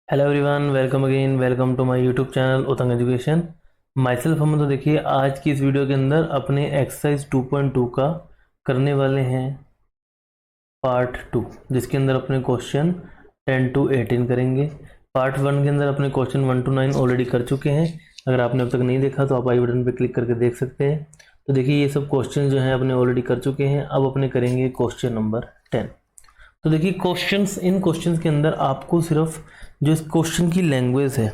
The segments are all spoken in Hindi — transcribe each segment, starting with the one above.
Hello everyone, welcome again, welcome to my YouTube channel Utang education. Myself. हम तो देखिए आज की इस वीडियो के अंदर अपने एक्सरसाइज 2.2 का करने वाले हैं पार्ट 2, जिसके अंदर अपने क्वेश्चन 10 to 18 करेंगे। पार्ट 1 के अंदर अपने क्वेश्चन 1 to 9 ऑलरेडी कर चुके हैं। अगर आपने अब तक नहीं देखा तो आप आई बटन पर क्लिक करके देख सकते हैं। तो देखिए ये सब क्वेश्चन जो हैं अपने ऑलरेडी कर चुके हैं। अब अपने करेंगे क्वेश्चन नंबर 10। तो देखिए इन क्वेश्चंस के अंदर आपको सिर्फ जो इस क्वेश्चन की लैंग्वेज है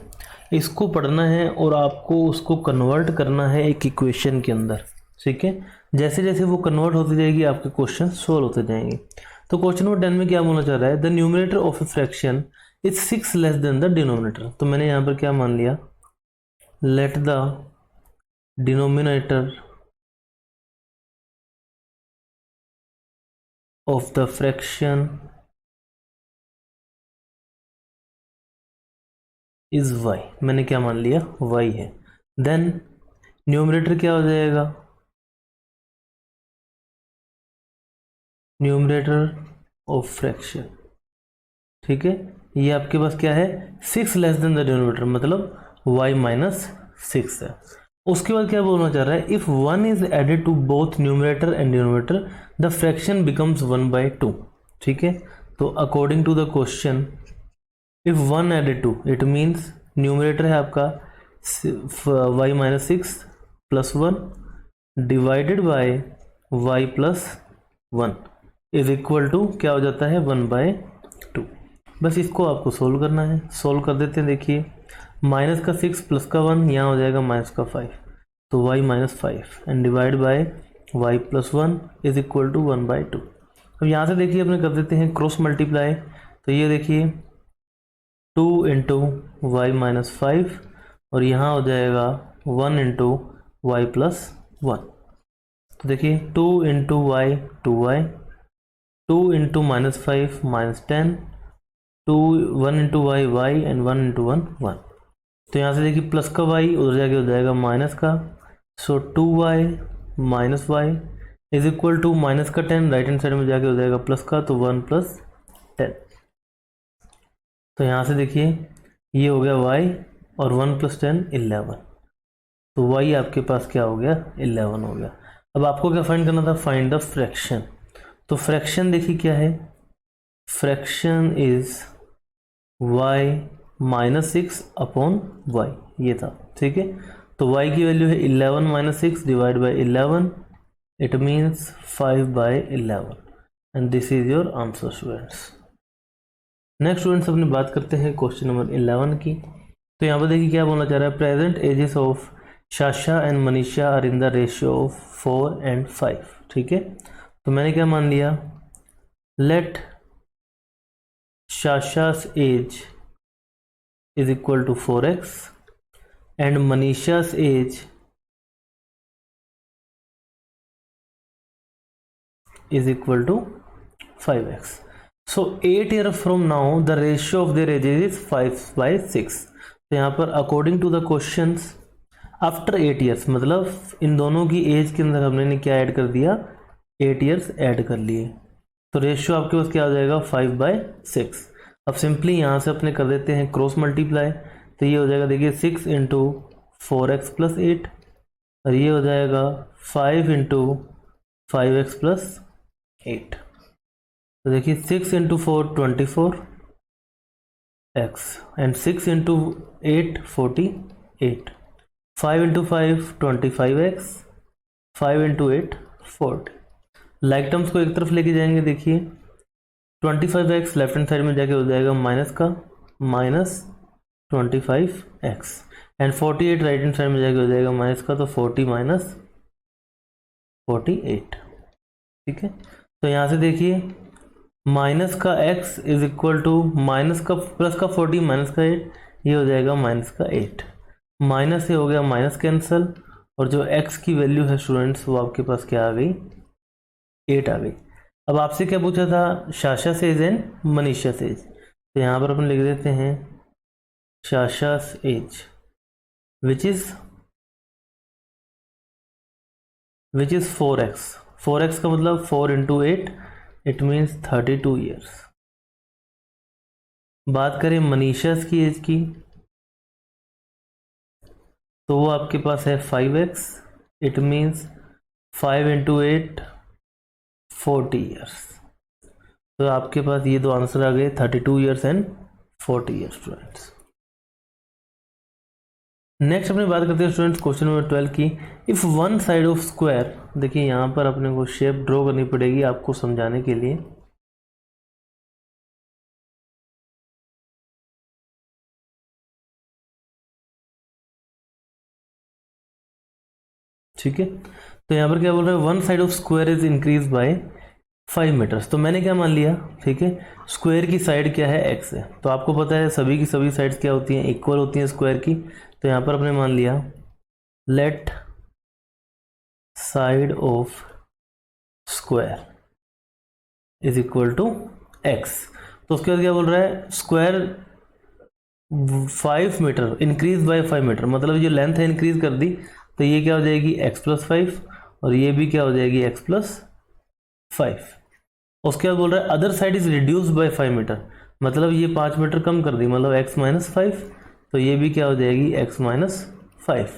इसको पढ़ना है और आपको उसको कन्वर्ट करना है एक इक्वेशन के अंदर। ठीक है, जैसे जैसे वो कन्वर्ट होती जाएगी आपके क्वेश्चन सोल्व होते जाएंगे। तो क्वेश्चन नंबर 10 में क्या बोलना चाह रहा है, the numerator of a fraction is 6 less than the denominator. तो मैंने यहाँ पर क्या मान लिया, let the denominator of the fraction is y। मैंने क्या मान लिया, y है। देन न्यूमरेटर क्या हो जाएगा, न्यूमरेटर ऑफ फ्रैक्शन। ठीक है, ये आपके पास क्या है, 6 लेस देन द डिनोमिनेटर, मतलब y माइनस 6 है। उसके बाद क्या बोलना चाह रहा है, if 1 is added to both numerator and denominator the fraction becomes 1/2। ठीक है, तो according to the question if 1 added to, it means numerator है आपका y minus 6 plus 1 divided by y plus 1 is equal to क्या हो जाता है, 1/2। बस इसको आपको सोल्व करना है। सोल्व कर देते हैं। देखिए माइनस का 6 प्लस का 1 यहाँ हो जाएगा माइनस का 5, तो y minus 5 and divide by y plus 1 is equal to 1/2। अब यहाँ से देखिए अपने कर देते हैं क्रॉस मल्टीप्लाई। तो ये देखिए 2 इंटू वाई माइनस 5 और यहाँ हो जाएगा 1 इंटू वाई प्लस 1। तो देखिए 2 into Y 2y, 2 into minus 5 minus 10, 1 into Y Y and 1 into 1 1। तो यहाँ से देखिए प्लस का y उधर जाके हो जाएगा माइनस का, so 2y minus Y is equal to minus का 10 राइट हैंड साइड में जाके हो जाएगा प्लस का, तो 1 प्लस 10। तो यहाँ से देखिए ये हो गया y और 1 प्लस 10 11, तो y आपके पास क्या हो गया, 11 हो गया। अब आपको क्या फाइंड करना था, फाइंड द फ्रैक्शन। तो फ्रैक्शन देखिए क्या है, fraction is y minus 6 upon y, ये था। ठीक है, तो y की वैल्यू है 11 minus 6 divide by 11, it means 5/11 and this is your answer students. Next students अपनी बात करते हैं क्वेश्चन नंबर 11 की। तो यहाँ पर देखिए क्या बोलना चाह रहा है, present ages of Sasha and Manisha are in the ratio of 4 and 5। ठीक है, तो मैंने क्या मान लिया, let Shasha's age is equal to 4x and Manisha's age is equal to 5x। So 8 year from now the ratio of their ages is 5/6। तो यहाँ पर according to the questions after 8 years, मतलब इन दोनों की एज के अंदर हमने क्या ऐड कर दिया, 8 ईयर्स ऐड कर लिए। तो रेशियो आपके पास क्या हो जाएगा, 5/6। अब सिंपली यहाँ से अपने कर देते हैं क्रॉस मल्टीप्लाई। तो ये हो जाएगा देखिए 6 इंटू 4x प्लस 8 और ये हो जाएगा 5 इंटू 5x प्लस 8। तो देखिए 6 into 4 24x and 6 into 8 48, 5 into 5 25x, 5 into 8 40। Like terms को एक तरफ लेके जाएंगे। देखिए 25x लेफ्ट हैंड साइड में जाके हो जाएगा माइनस का minus 25x and 48 right hand side में जाके हो जाएगा माइनस का, तो 40 माइनस 48। ठीक है, तो यहाँ से देखिए माइनस का x is equal to minus का प्लस का 40 माइनस का 8, ये हो जाएगा माइनस का 8। माइनस से हो गया माइनस कैंसल और जो x की वैल्यू है स्टूडेंट्स वो आपके पास क्या आ गई, 8 आ गई। अब आपसे क्या पूछा था, Sasha age and Manisha age. तो यहाँ पर अपन लिख देते हैं Sasha as which is 4x। 4x का मतलब 4 इंटू 8, इट मीन्स 32 ईयर्स। बात करें मनीषा की एज की, तो वो आपके पास है 5x, it means 5 into 8 40 years. तो आपके पास ये दो आंसर आ गए, 32 years and 40 years students. Next अपने बात करते हैं स्टूडेंट्स क्वेश्चन नंबर 12 की। If one side of square, देखिए यहाँ पर अपने को शेप ड्रॉ करनी पड़ेगी आपको समझाने के लिए। ठीक है, तो यहाँ पर क्या बोल रहे हैं, one side of square is increase by 5 metres. तो मैंने क्या मान लिया, ठीक है, स्क्वायर की साइड क्या है, एक्स है। तो आपको पता है सभी की सभी साइड्स क्या होती हैं, इक्वल होती हैं स्क्वायर की। तो यहाँ पर अपने मान लिया let side of square is equal to X. तो उसके बाद क्या बोल रहा है, square 5 metre increase by 5 metre, मतलब ये लेंथ है इंक्रीज कर दी, तो ये क्या हो जाएगी x प्लस 5, और ये भी क्या हो जाएगी x प्लस 5। उसके बाद बोल रहा है other side is reduce by 5 metre, मतलब ये 5 मीटर कम कर दी, मतलब x माइनस 5, तो ये भी क्या हो जाएगी x minus 5।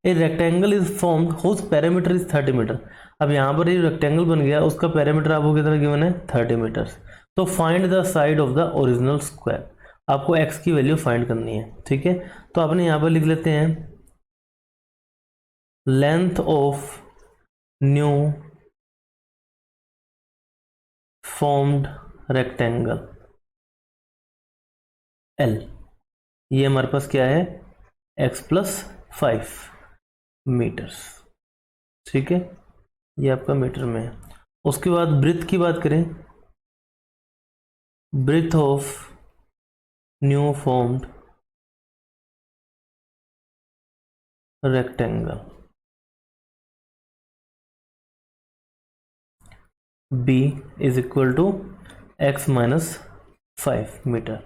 A rectangle is formed whose parameter is 30 metre. अब यहाँ पर ये रेक्टेंगल बन गया, उसका पैरामीटर आपको कितना गिवन है, 30 मीटर्स। तो find the side of the original square, आपको x की वैल्यू फाइंड करनी है। ठीक है, तो आपने यहाँ पर लिख लेते हैं length of new formed rectangle L, ये हमारे पास क्या है, x प्लस 5 मीटर्स। ठीक है, ये आपका मीटर में है। उसके बाद ब्रेथ की बात करें, breadth of new formed rectangle B is equal to x minus 5 metre.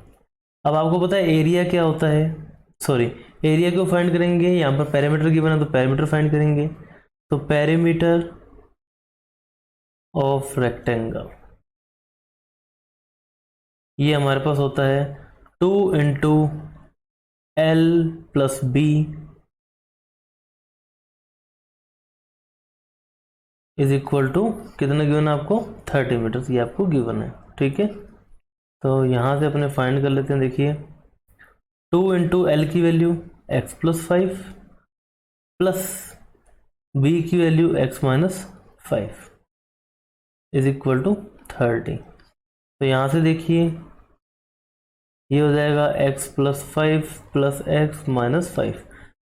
अब आपको पता है एरिया क्या होता है, सॉरी एरिया क्यों फाइंड करेंगे, यहाँ पर पैरामीटर की बना तो पैरामीटर फाइंड करेंगे। तो पैरामीटर ऑफ रेक्टेंगल ये हमारे पास होता है 2 into L plus B is equal to कितना गिवन है आपको, 30 मीटर्स, ये आपको गिवन है। ठीक है, तो यहाँ से अपने फाइंड कर लेते हैं। देखिए 2 इंटू एल की value x plus 5 plus B की value x minus 5 is equal to 30। तो यहाँ से देखिए ये हो जाएगा x plus 5 plus x minus 5,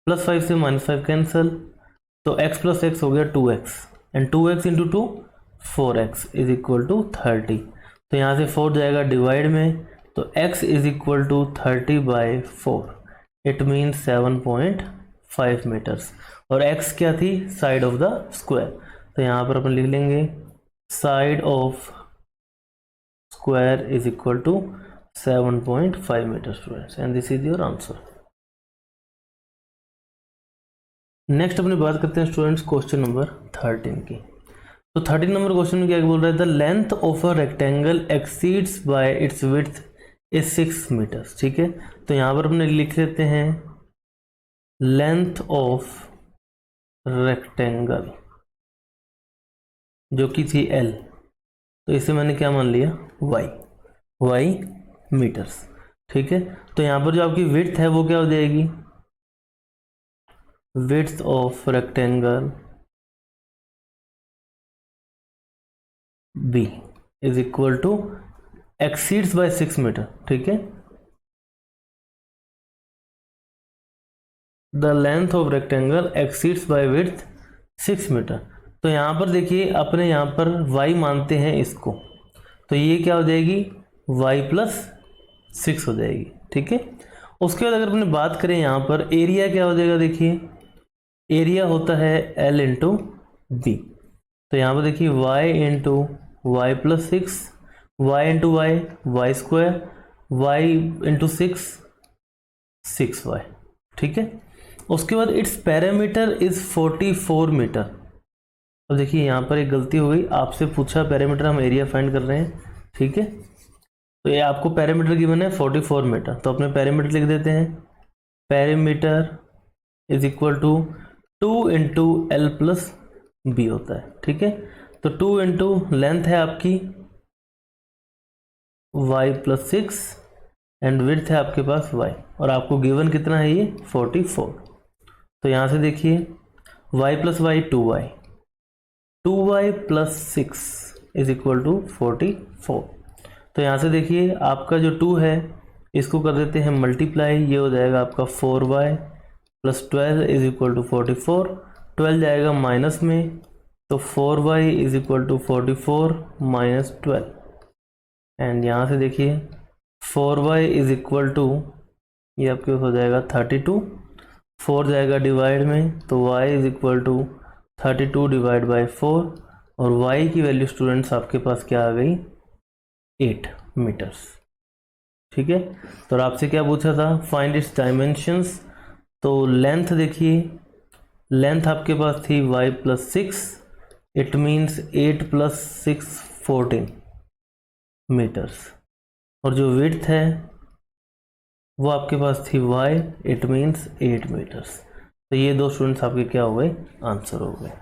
plus 5 से माइनस 5 कैंसिल, तो x प्लस x हो गया 2x, and 2x into 2 4x is equal to 30। तो यहाँ से 4 जाएगा डिवाइड में, तो x is equal to 30 by 4, it means 7.5 metres. और x क्या थी, साइड ऑफ द स्क्वायर, तो यहाँ पर अपन लिख लेंगे side of square is equal to 7.5 metre students, and this is your answer. Next अपनी बात करते हैं स्टूडेंट्स क्वेश्चन नंबर 13 की। तो 13 नंबर क्वेश्चन में क्या बोल रहा है, the length of a rectangle exceeds by its width is 6 metres. ठीक है, तो यहाँ पर अपने लिख लेते हैं लेंथ ऑफ रेक्टेंगल जो कि थी L, तो इसे मैंने क्या मान लिया, y मीटर्स। ठीक है, तो यहाँ पर जो आपकी विड्थ है वो क्या हो जाएगी, width of rectangle B is equal to exceeds by 6 metre. ठीक है, the length of rectangle exceeds by width 6 metre. तो यहाँ पर देखिए अपने यहाँ पर y मानते हैं इसको, तो ये क्या हो जाएगी, y प्लस 6 हो जाएगी। ठीक है, उसके बाद अगर अपने बात करें यहाँ पर एरिया क्या हो जाएगा, देखिए एरिया होता है L इंटू बी, तो यहाँ पर देखिए y into Y plus 6, Y into Y Y square, Y into 6 6y। ठीक है, उसके बाद इट्स पैरामीटर इज 44 मीटर। अब देखिए यहाँ पर एक गलती हो गई, आपसे पूछा पैरामीटर, हम एरिया फाइंड कर रहे हैं। ठीक है, तो ये आपको पेरीमीटर गिवन है 44 मीटर, तो अपने पेरीमीटर लिख देते हैं। Perimeter is equal to 2 into L plus B होता है, ठीक है। तो 2 इंटू लेंथ है आपकी y प्लस 6 एंड विड्थ है आपके पास y, और आपको गिवन कितना है ये 44। तो यहाँ से देखिए y plus Y 2y, 2y plus 6 is equal to 44। तो यहाँ से देखिए आपका जो 2 है इसको कर देते हैं मल्टीप्लाई, ये हो जाएगा आपका 4y plus 12 is equal to 44। 12 जाएगा माइनस में, तो 4y is equal to 44 minus 12। And यहाँ से देखिए 4y इज इक्वल टू, ये आपके पास हो जाएगा 32, 4 जाएगा डिवाइड में, तो y is equal to 32 divide by 4, और y की वैल्यू स्टूडेंट्स आपके पास क्या आ गई 8 मीटर्स, ठीक है। तो आपसे क्या पूछा था, फाइंड इट्स डायमेंशंस। तो लेंथ देखिए, लेंथ आपके पास थी y plus 6, it means 8 plus 6 14 metres, और जो विड्थ है वो आपके पास थी y, इट मीन्स 8 मीटर्स। तो ये दो स्टूडेंट्स आपके क्या हो गए, आंसर हो गए।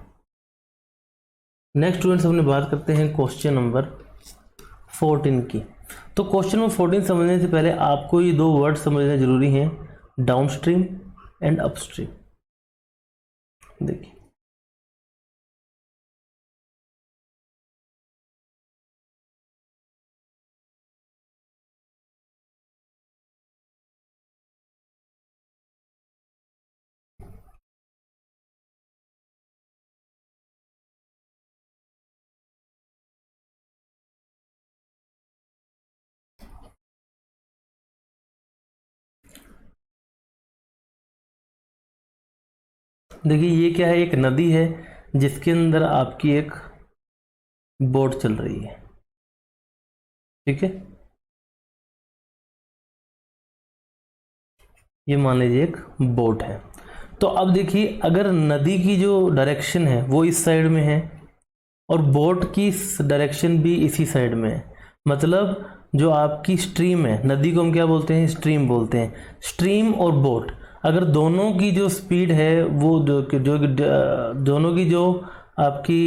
नेक्स्ट स्टूडेंट्स अपने बात करते हैं क्वेश्चन नंबर 14 की। तो क्वेश्चन नंबर 14 समझने से पहले आपको ये दो वर्ड समझने जरूरी हैं, डाउनस्ट्रीम एंड अपस्ट्रीम। देखिए देखिए ये क्या है, एक नदी है जिसके अंदर आपकी एक बोट चल रही है, ठीक है। ये मान लीजिए एक बोट है। तो अब देखिए अगर नदी की जो डायरेक्शन है वो इस साइड में है और बोट की डायरेक्शन भी इसी साइड में है, मतलब जो आपकी स्ट्रीम है, नदी को हम क्या बोलते हैं, स्ट्रीम बोलते हैं। स्ट्रीम और बोट अगर दोनों की जो स्पीड है वो दोनों की जो आपकी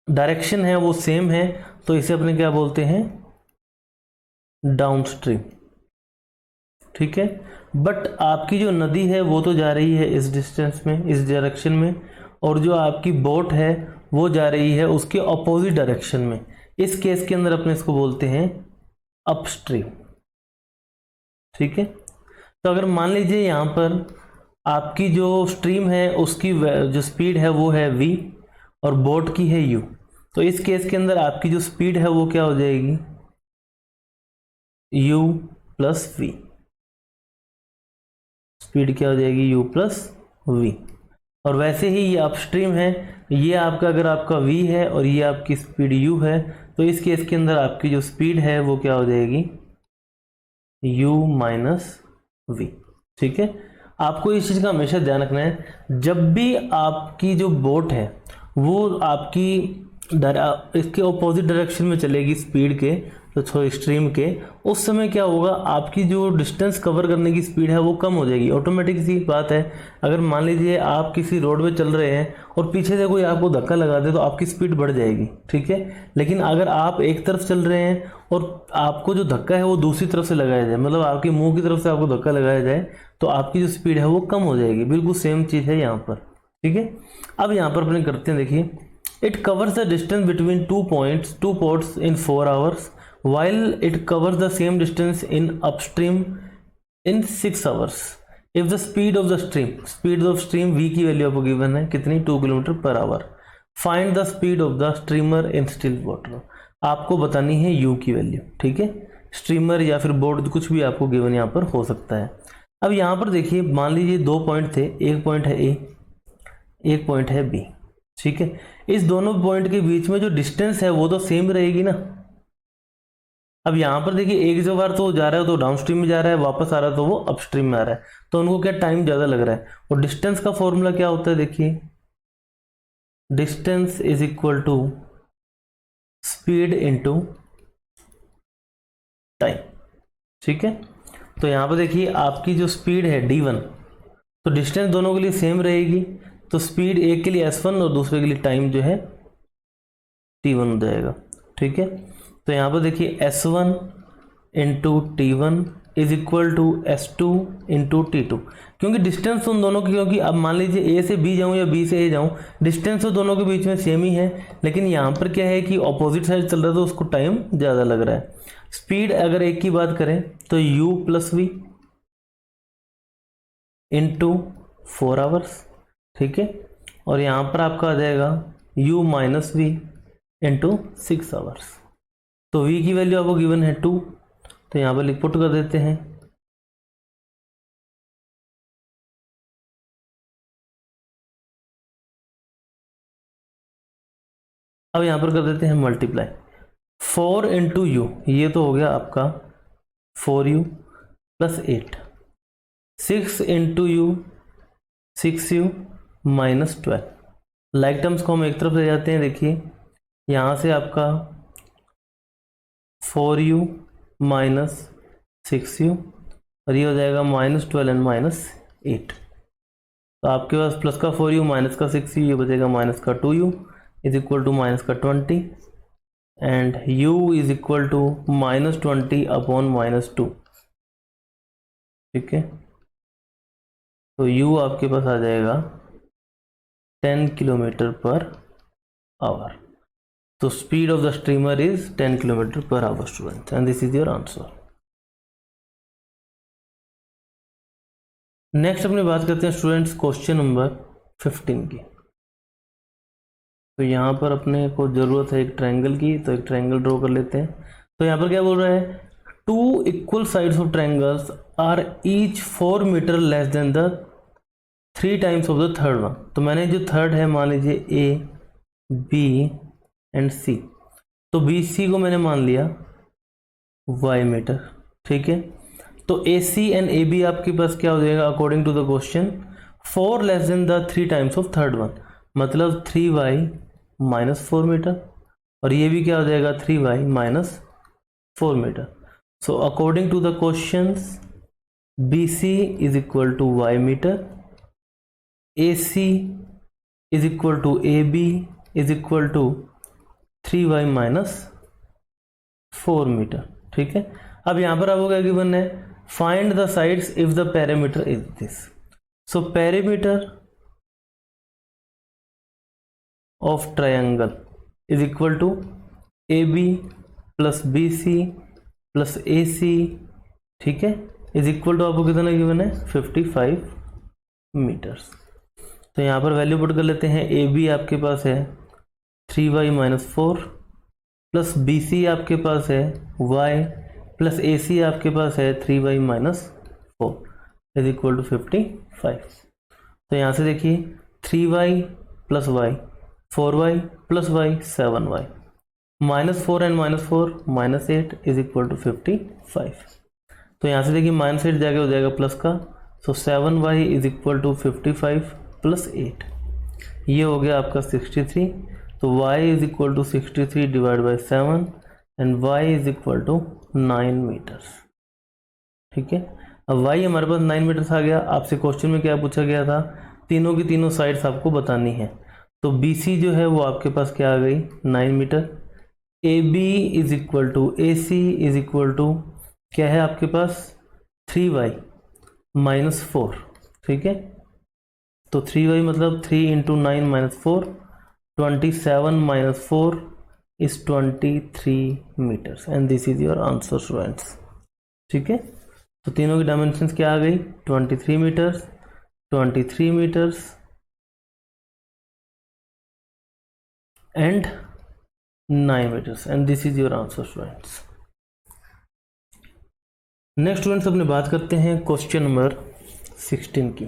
डायरेक्शन है वो सेम है, तो इसे अपने क्या बोलते हैं, डाउनस्ट्रीम, ठीक है। बट आपकी जो नदी है वो तो जा रही है इस डिस्टेंस में, इस डायरेक्शन में, और जो आपकी बोट है वो जा रही है उसके ऑपोजिट डायरेक्शन में। इस केस के अंदर अपने इसको बोलते हैं अपस्ट्रीम, ठीक है। तो अगर मान लीजिए यहाँ पर आपकी जो स्ट्रीम है उसकी जो स्पीड है वो है v और बोट की है u, तो इस केस के अंदर आपकी जो स्पीड है वो क्या हो जाएगी u प्लस v, स्पीड क्या हो जाएगी u प्लस v। और वैसे ही ये अपस्ट्रीम है, ये आपका अगर आपका v है और ये आपकी स्पीड u है, तो इस केस के अंदर आपकी जो स्पीड है वो क्या हो जाएगी u माइनस v, ठीक है। आपको इस चीज़ का हमेशा ध्यान रखना है, जब भी आपकी जो बोट है वो आपकी इसके ऑपोजिट डायरेक्शन में चलेगी स्पीड के, तो थोड़ी स्ट्रीम के, उस समय क्या होगा, आपकी जो डिस्टेंस कवर करने की स्पीड है वो कम हो जाएगी। ऑटोमेटिक सी बात है, अगर मान लीजिए आप किसी रोड पे चल रहे हैं और पीछे से कोई आपको धक्का लगा दे तो आपकी स्पीड बढ़ जाएगी, ठीक है। लेकिन अगर आप एक तरफ चल रहे हैं और आपको जो धक्का है वो दूसरी तरफ से लगाया जाए, मतलब आपके मुंह की तरफ से आपको धक्का लगाया जाए, तो आपकी जो स्पीड है वो कम हो जाएगी। बिल्कुल सेम चीज़ है यहाँ पर, ठीक है। अब यहाँ पर अपने करते हैं, देखिए it covers the distance between to ports in 4 hours while it covers the same distance in upstream in 6 hours if the speed of stream v की वैल्यू आपको गिवन है कितनी, 2 kilometre per hour. Find the speed of the streamer in still water, आपको बतानी है u की वैल्यू, ठीक है। स्ट्रीमर या फिर बोर्ड कुछ भी आपको गिवन यहाँ पर हो सकता है। अब यहाँ पर देखिए मान लीजिए 2 पॉइंट थे, एक पॉइंट है a, एक पॉइंट है b, ठीक है। इस दोनों पॉइंट के बीच में जो डिस्टेंस है वो तो सेम रहेगी ना। अब यहाँ पर देखिए एक जो बार तो जा रहा है तो डाउनस्ट्रीम में जा रहा है, वापस आ रहा है तो वो अपस्ट्रीम में आ रहा है, तो उनको क्या टाइम ज़्यादा लग रहा है। और डिस्टेंस का फॉर्मूला क्या होता है, देखिए distance is equal to speed into time. ठीक है, तो यहाँ पर देखिए आपकी जो स्पीड है d1, तो डिस्टेंस दोनों के लिए सेम रहेगी, तो स्पीड एक के लिए s1 और दूसरे के लिए टाइम जो है t1 हो जाएगा। ठीक है, तो यहाँ पर देखिए s1 into t1 is equal to s2 into t2, क्योंकि डिस्टेंस उन दोनों की, क्योंकि अब मान लीजिए a से b जाऊँ या b से a जाऊँ, डिस्टेंस तो दोनों के बीच में सेम ही है, लेकिन यहाँ पर क्या है कि ऑपोजिट साइड चल रहा है तो उसको टाइम ज़्यादा लग रहा है। स्पीड अगर एक की बात करें तो u plus V into 4 hours. ठीक है, और यहाँ पर आपका आ जाएगा u minus V into 6 hours. तो v की वैल्यू आपको गिवन है 2, तो यहाँ पर पुट कर देते हैं। अब यहाँ पर कर देते हैं मल्टीप्लाई 4 इंटू यू, ये तो हो गया आपका 4u plus 8, 6 into you 6u minus 12। Like terms को हम एक तरफ ले जाते हैं। देखिए यहाँ से आपका 4u माइनस 6u और ये हो जाएगा माइनस 12 एंड माइनस 8। तो आपके पास प्लस का 4u माइनस का 6u, ये बचेगा माइनस का 2u is equal to minus का 20 and u is equal to minus 20 upon minus 2। ठीक है, तो u आपके पास आ जाएगा 10 किलोमीटर पर आवर। तो speed of the streamer is 10 kilometre per hour student, and this is your answer. Next अपनी बात करते हैं स्टूडेंट्स क्वेश्चन नंबर 15 की। तो यहाँ पर अपने को ज़रूरत है एक ट्रायंगल की, तो एक ट्रायंगल ड्रॉ कर लेते हैं। तो यहाँ पर क्या बोल रहा है, 2 equal sides of triangles are each 4 metre less than the 3 times of the third one. तो मैंने जो थर्ड है मान लीजिए ए बी एंड सी, तो बी सी को मैंने मान लिया y मीटर। ठीक है, तो ए सी एंड ए बी आपके पास क्या हो जाएगा according to the question, 4 less than the 3 times of third one, मतलब 3y माइनस 4 मीटर, और ये भी क्या हो जाएगा 3y minus 4 metre. So according to the questions B C is equal to y metre, A C is equal to A B is equal to 3y minus 4 metre. ठीक है, अब यहाँ पर आपको क्या गिवन है, find the sides if the parameter is this. So parameter of triangle is equal to A B plus B C plus A C. ठीक है, इज इक्वल टू आपको कितना गिवन है 55 मीटर्स। तो यहाँ पर वैल्यू पुट कर लेते हैं। ए बी आपके पास है 3y माइनस 4 प्लस बी सी आपके पास है y प्लस ए सी आपके पास है 3y minus 4 is equal to 55। तो यहाँ से देखिए 3y plus y 4y plus y 7y minus 4 and minus 4 minus 8 is equal to 55। तो यहाँ से देखिए माइनस 8 जाके हो जाएगा प्लस का, so 7y is equal to 55 plus 8, ये हो गया आपका 63। तो y is equal to 63 divide by 7 and y is equal to 9 metres. ठीक है, अब y हमारे पास 9 मीटर्स आ गया। आपसे क्वेश्चन में क्या पूछा गया था, तीनों की तीनों साइड्स आपको बतानी है। तो BC जो है वो आपके पास क्या आ गई 9 metre, AB is equal to AC is equal to क्या है आपके पास 3y माइनस 4। ठीक है, तो 3y मतलब 3 into 9 minus 4, 27 minus 4 is 23 metres, and this is your answer students. ठीक है, तो तीनों की डायमेंशंस क्या आ गई 23 metres, 23 metres and 9 metres, and this is your answer students. Next students अपनी बात करते हैं क्वेश्चन नंबर 16 की।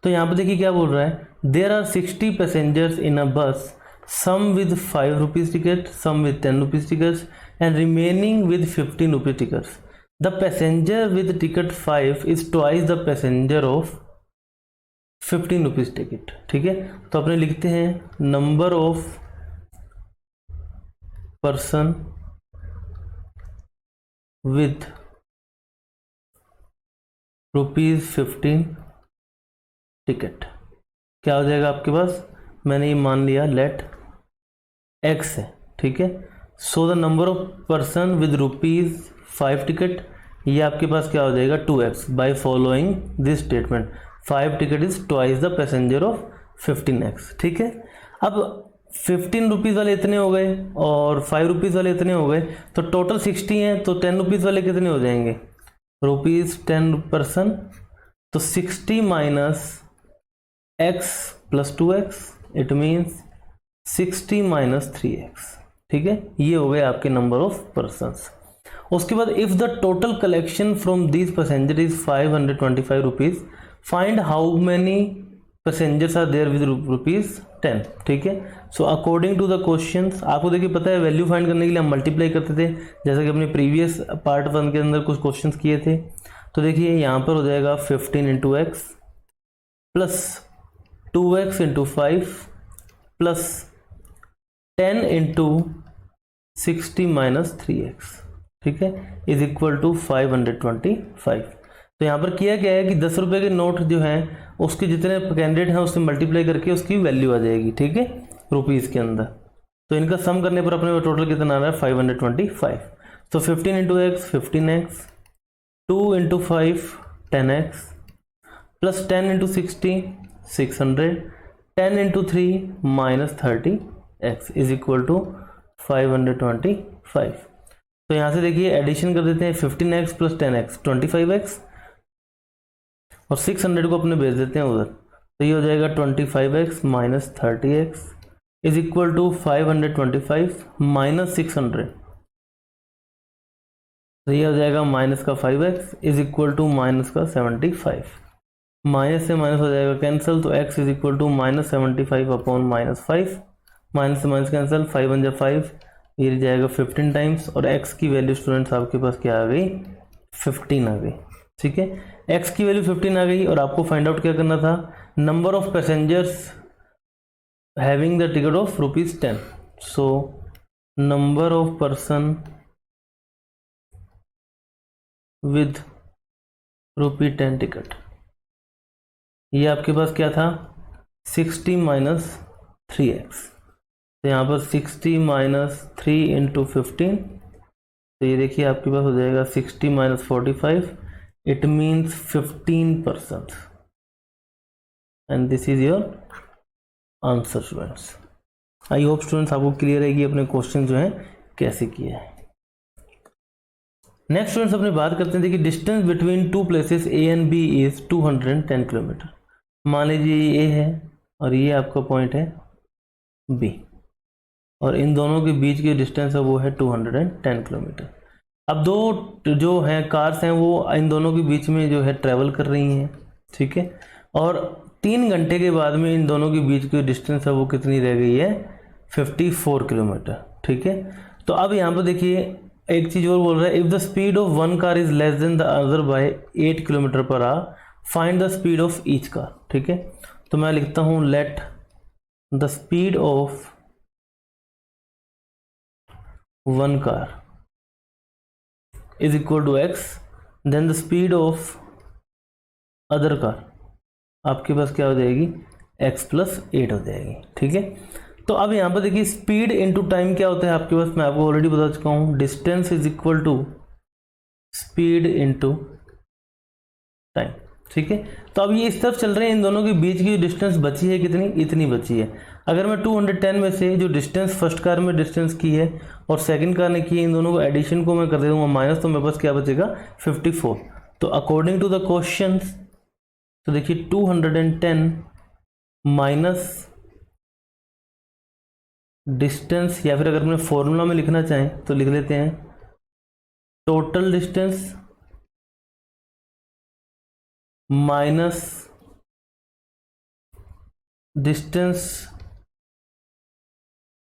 तो यहाँ पर देखिए क्या बोल रहा है, there are 60 passengers in a bus, some with 5 rupees ticket, some with 10 rupees tickets and remaining with 15 rupees tickets. The passenger with ticket 5 is twice the passenger of 15 rupees ticket. ठीक है, तो अपने लिखते हैं number of person with ₹15 ticket. क्या हो जाएगा आपके पास, मैंने ये मान लिया लेट x है, ठीक है। So the number of person with ₹5 ticket, ये आपके पास क्या हो जाएगा 2x by following this statement 5 ticket is twice the passenger of 15x, ठीक है। अब 15 रुपीज़ वाले इतने हो गए और 5 रुपीज़ वाले इतने हो गए, तो टोटल 60 हैं, तो 10 रुपीज़ वाले कितने हो जाएंगे, ₹10 पर्सन, तो 60 minus x plus 2x, it means 60 minus 3x, ठीक है। ये हो गए आपके नंबर ऑफ पर्सन्स। उसके बाद if the total collection from this passenger is 525 rupees, find how many passengers are there with ₹10, ठीक है। So according to the questions, आपको देखिए पता है वैल्यू फाइंड करने के लिए हम मल्टीप्लाई करते थे, जैसे कि अपने प्रीवियस पार्ट 1 के अंदर कुछ क्वेश्चंस किए थे। तो देखिए यहाँ पर हो जाएगा 15 into x plus 2x into 5 plus 10 into 60 minus 3x, ठीक है, इज इक्वल टू 525। तो यहाँ पर किया क्या है कि 10 रुपये के नोट जो हैं उसके जितने कैंडिडेट हैं उससे मल्टीप्लाई करके उसकी वैल्यू आ जाएगी, ठीक है, रुपीज़ के अंदर। तो इनका सम करने पर अपने टोटल कितना आ रहा है 525। तो 15 into X 15x, 2 into 5 10x, plus 10 into 60 600, 10 into 3 minus 30x is equal to 525। तो यहाँ से देखिए एडिशन कर देते हैं 15x प्लस 10x 25x और 600 को अपने भेज देते हैं उधर, तो ये हो जाएगा 25x minus 30x is equal to 525 minus 600, तो ये हो जाएगा माइनस का 5x is equal to minus का 75, माइनस से माइनस हो जाएगा कैंसिल, तो x is equal to minus 75 upon minus 5, minus से माइनस कैंसिल, 5 × 5 ये जाएगा 15 टाइम्स, और x की वैल्यू स्टूडेंट्स आपके पास क्या आ गई 15 आ गई, ठीक है। x की वैल्यू 15 आ गई और आपको फाइंड आउट क्या करना था, number of passengers having the ticket of ₹10। So number of person with ₹10 ticket, ये आपके पास क्या था 60 माइनस 3x, तो यहाँ पर 60 माइनस 3 इंटू 15, तो ये देखिए आपके पास हो जाएगा 60 minus 45, it means 15%, and this is your answer students. I hope students आपको क्लियर है कि अपने क्वेश्चन जो है कैसे किए हैं। नेक्स्ट स्टूडेंट्स अपनी बात करते हैं, देखिए distance between two places A and B is 210 kilometre. मान लीजिए ये ए है और ये आपका पॉइंट है बी, और इन दोनों के बीच की डिस्टेंस है वो है 210 किलोमीटर। अब दो जो हैं कार्स हैं वो इन दोनों के बीच में जो है ट्रैवल कर रही हैं, ठीक है, और 3 घंटे के बाद में इन दोनों के बीच की डिस्टेंस है वो कितनी रह गई है 54 किलोमीटर, ठीक है। तो अब यहाँ पर देखिए एक चीज़ और बोल रहा है, if the speed of one car is less than the other by 8 kilometre per hour, find the speed of each car, ठीक है। तो मैं लिखता हूँ let the speed of one car is equal to x, then the speed of other car आपके पास क्या हो जाएगी x प्लस 8 हो जाएगी, ठीक है। तो अब यहाँ पर देखिए स्पीड इनटू टाइम क्या होता है आपके पास, मैं आपको ऑलरेडी बता चुका हूँ, distance is equal to speed into time, ठीक है। तो अब ये इस तरफ चल रहे हैं, इन दोनों के बीच की डिस्टेंस बची है कितनी, इतनी बची है। अगर मैं 210 में से जो डिस्टेंस फर्स्ट कार में डिस्टेंस की है और सेकंड कार ने की है, इन दोनों को एडिशन को मैं कर दे दूंगा माइनस, तो मेरे पास क्या बचेगा 54। तो अकॉर्डिंग टू द क्वेश्चन, तो देखिए 210 माइनस डिस्टेंस, या फिर अगर अपने फॉर्मूला में लिखना चाहें तो लिख लेते हैं total distance minus distance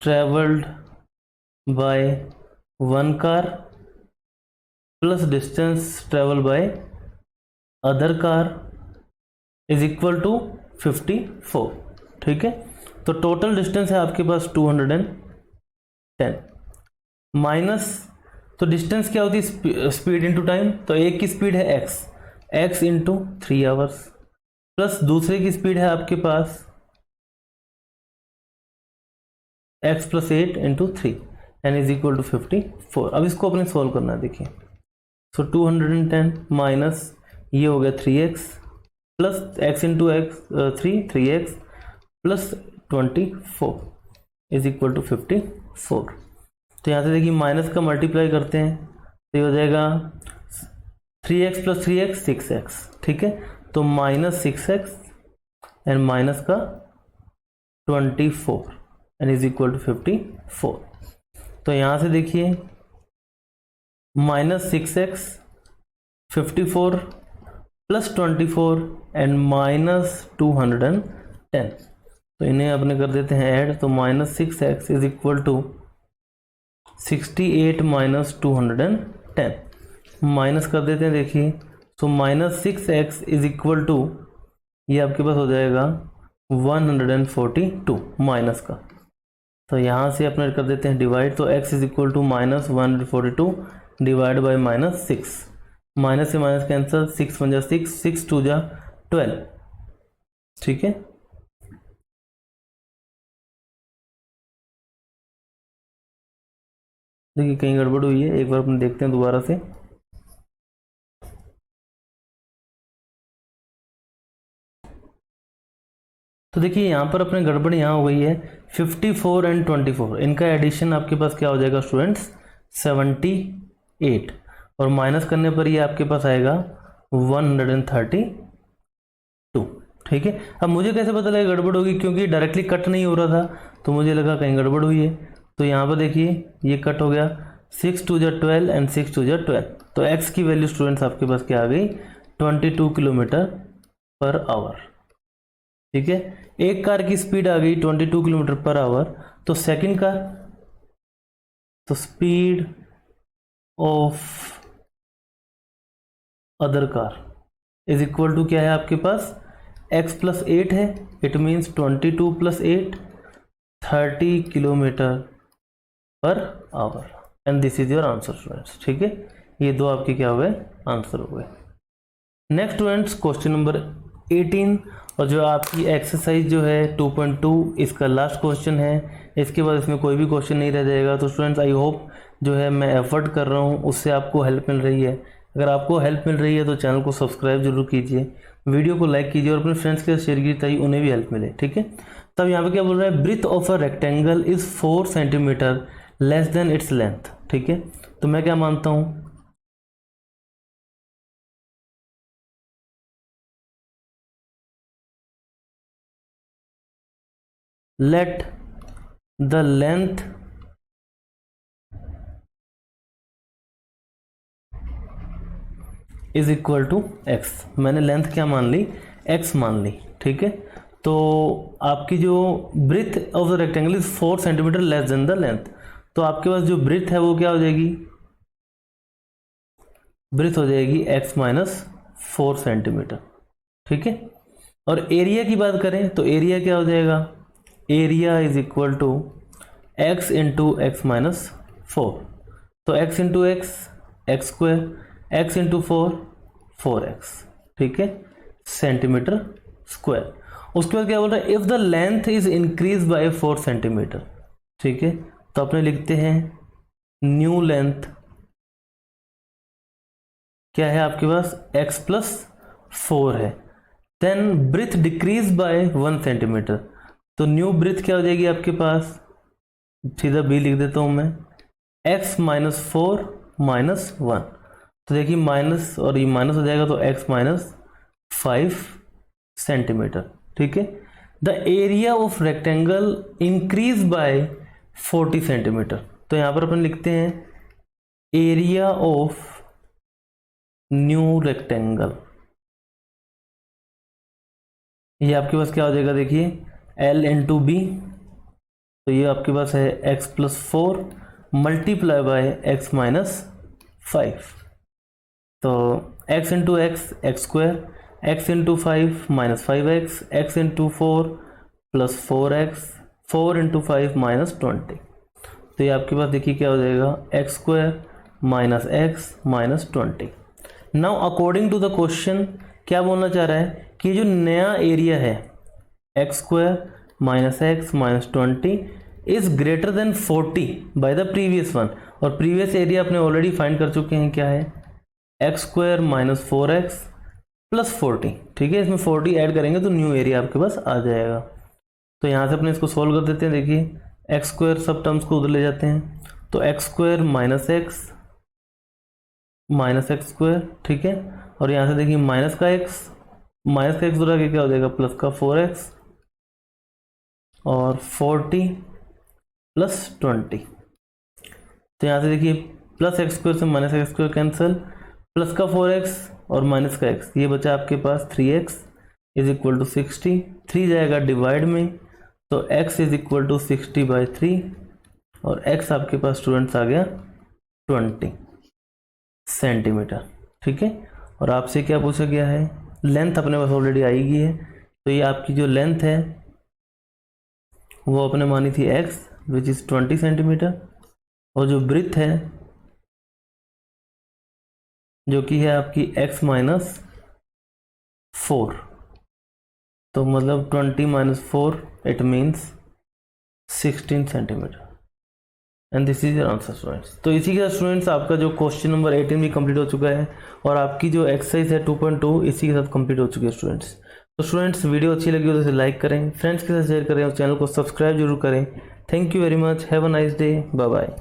travelled by one car plus distance travel by other car is equal to 54, ठीक है। तो टोटल डिस्टेंस है आपके पास 210 माइनस तो डिस्टेंस क्या होती है, स्पीड इंटू टाइम। तो एक की स्पीड है एक्स इंटू 3 आवर्स, प्लस दूसरे की स्पीड है आपके पास x plus 8 into 3 and is equal to 54। अब इसको अपने सॉल्व करना है, देखिए। सो 210 माइनस ये हो गया 3x plus x into x 3x plus 24 is equal to 54। तो यहाँ से देखिए माइनस का मल्टीप्लाई करते हैं तो ये हो जाएगा 3x प्लस 3x 6x, ठीक है। तो माइनस 6x एंड माइनस का 24 एंड इज इक्वल टू 54। तो यहाँ से देखिए minus 6x 54 plus 24 and minus 210। तो इन्हें अपने कर देते हैं ऐड। तो minus 6x is equal to 68 minus 210 minus कर देते हैं, देखिए। So minus 6x is equal to ये आपके पास हो जाएगा 142 माइनस का। तो यहाँ से अपने कर देते हैं डिवाइड। तो x is equal to minus 142 divide by minus 6। Minus से माइनस कैंसिल, 6 1 जा 6, 6 2 जा 12, ठीक है। देखिए कहीं गड़बड़ हुई है, एक बार अपन देखते हैं दोबारा से। तो देखिए यहाँ पर अपने गड़बड़ यहाँ हो गई है 54 एंड 24, इनका एडिशन आपके पास क्या हो जाएगा स्टूडेंट्स 78, और माइनस करने पर ये आपके पास आएगा 132, ठीक है। अब मुझे कैसे पता लगा गड़बड़ होगी, क्योंकि डायरेक्टली कट नहीं हो रहा था तो मुझे लगा कहीं गड़बड़ हुई है। तो यहाँ पर देखिए ये कट हो गया, 6 2 जा 12 एंड 6 2 जा 12। तो x की वैल्यू स्टूडेंट्स आपके पास क्या आ गई 22 किलोमीटर पर आवर, ठीक है। एक कार की स्पीड आ गई 22 किलोमीटर पर आवर। तो सेकंड कार, तो speed of other car is equal to क्या है आपके पास x प्लस 8 है, it means 22 plus 8 30 kilometre per hour, and this is your answer students, ठीक है। ये दो आपके क्या हुए आंसर हो गए। नेक्स्ट स्टूडेंट्स क्वेश्चन नंबर 18, और जो आपकी एक्सरसाइज जो है 2.2 इसका लास्ट क्वेश्चन है। इसके बाद इसमें कोई भी क्वेश्चन नहीं रह जाएगा। तो स्टूडेंट्स आई होप जो है मैं एफर्ट कर रहा हूँ उससे आपको हेल्प मिल रही है। अगर आपको हेल्प मिल रही है तो चैनल को सब्सक्राइब जरूर कीजिए, वीडियो को लाइक कीजिए और अपने फ्रेंड्स के साथ शेयर कीजिए ताकि उन्हें भी हेल्प मिले, ठीक है। तब यहाँ पे क्या बोल रहा है, breadth of a rectangle is 4 centimetre less than its length, ठीक है। तो मैं क्या मानता हूँ, let the length is equal to x। मैंने लेंथ क्या मान ली, x मान ली, ठीक है। तो आपकी जो breadth of the rectangle is 4 centimetre less than the length, तो आपके पास जो ब्रीथ है वो क्या हो जाएगी, ब्रीथ हो जाएगी x माइनस 4 सेंटीमीटर, ठीक है। और एरिया की बात करें तो एरिया क्या हो जाएगा, area is equal to x into x minus 4। तो x into x x square, x into 4x, ठीक है, सेंटीमीटर स्क्वायर। उसके बाद क्या बोल रहा है, if the length is increase bye 4 centimetre, ठीक है। तो अपने लिखते हैं न्यू लेंथ क्या है आपके पास x प्लस 4 है, then breadth decrease by 1 centimetre. तो न्यू ब्रीथ क्या हो जाएगी आपके पास, सीधा b लिख देता हूं मैं, x माइनस 4 माइनस 1। तो देखिए माइनस और ये माइनस हो जाएगा तो x माइनस 5 सेंटीमीटर, ठीक है। The area of rectangle increase by 40 centimetre. तो यहाँ पर अपन लिखते हैं एरिया ऑफ न्यू रेक्टेंगल, ये आपके पास क्या हो जाएगा, देखिए L इंटू बी। तो ये आपके पास है x plus 4 multiply by x minus 5। तो x into x x square, x into 5 minus 5x, x into 4 plus 4x, 4 into 5 minus 20। तो ये आपके पास देखिए क्या हो जाएगा x square minus x minus 20। Now according to the question क्या बोलना चाह रहा है कि जो नया एरिया है x square minus x minus 20 is greater than 40 by the previous one. और प्रीवियस एरिया अपने ऑलरेडी फाइंड कर चुके हैं, क्या है x square minus 4x plus 40। ठीक है, इसमें 40 ऐड करेंगे तो न्यू एरिया आपके पास आ जाएगा। तो यहाँ से अपने इसको सॉल्व कर देते हैं। देखिए एक्स स्क्वायर सब टर्म्स को उधर ले जाते हैं, तो x square minus x square, ठीक है। और यहाँ से देखिए माइनस का एक्स उधर आके क्या हो जाएगा प्लस का 4x और 40 प्लस 20। तो यहाँ से देखिए प्लस एक्स स्क्वायर से minus x square cancel, plus का 4x और माइनस का x, ये बचा आपके पास 3x इज इक्वल टू 60। 3 जाएगा डिवाइड में, तो x इज इक्वल टू 60/3 और x आपके पास स्टूडेंट्स आ गया 20 सेंटीमीटर। ठीक है, और आपसे क्या पूछा गया है, लेंथ अपने पास ऑलरेडी आई गई है, तो ये आपकी जो लेंथ है वो अपने मानी थी x विच इज 20 सेंटीमीटर, और जो ब्रिथ है जो कि है आपकी x माइनस 4, तो मतलब 20 minus 4 it means 16 centimetre and this is your answer students. तो इसी के साथ स्टूडेंट्स आपका जो क्वेश्चन नंबर 18 भी कंप्लीट हो चुका है और आपकी जो एक्सरसाइज है 2.2 इसी के साथ कंप्लीट हो चुकी है स्टूडेंट्स। तो स्टूडेंट्स वीडियो अच्छी लगी हो तो इसे लाइक करें, फ्रेंड्स के साथ शेयर करें और चैनल को सब्सक्राइब जरूर करें। Thank you very much, have a nice day, bye bye.